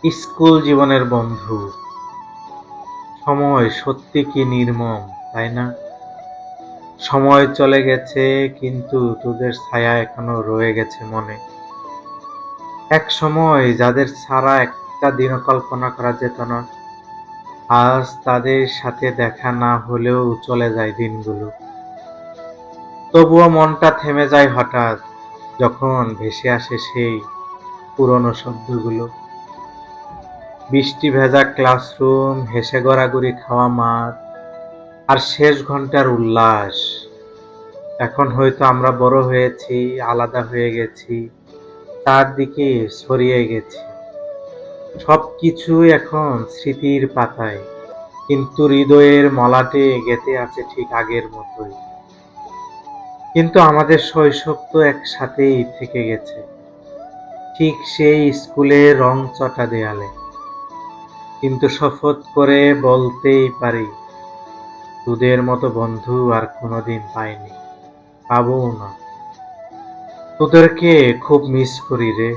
School জীবনের বন্ধু, সময় সত্যি কি নির্মম, তাই না? সময় চলে গেছে কিন্তু তোদের ছায়া এখনো রয়ে গেছে মনে। এক সময় যাদের ছাড়া একটা দিনও কল্পনা করা যেত না, আজ তাদের সাথে দেখা না হলেও চলে যায় দিনগুলো। তবুও মনটা থেমে যায় হঠাৎ যখন ভেসে আসে সেই পুরনো শব্দগুলো। বৃষ্টি ভেজা ক্লাসরুম, হেসে গড়াগড়ি খাওয়া মাঠ, আর শেষ ঘন্টার উল্লাস। এখন হয়তো আমরা বড় হয়েছি, আলাদা হয়ে গেছি, চারদিকে ছড়িয়ে গেছি। সবকিছু এখন স্মৃতির পাতায়, কিন্তু হৃদয়ের মলাটে গেঁথে আছে ঠিক আগের মতোই। কিন্তু আমাদের শৈশব তো একসাথেই থেকে গেছে, ঠিক সেই স্কুলের রংচটা দেয়ালে। কিন্তু শপথ করে বলতেই পারি, তোদের মতো বন্ধু আর কোনোদিন পাইনি, পাবও না। তোদেরকে খুব মিস করি রে।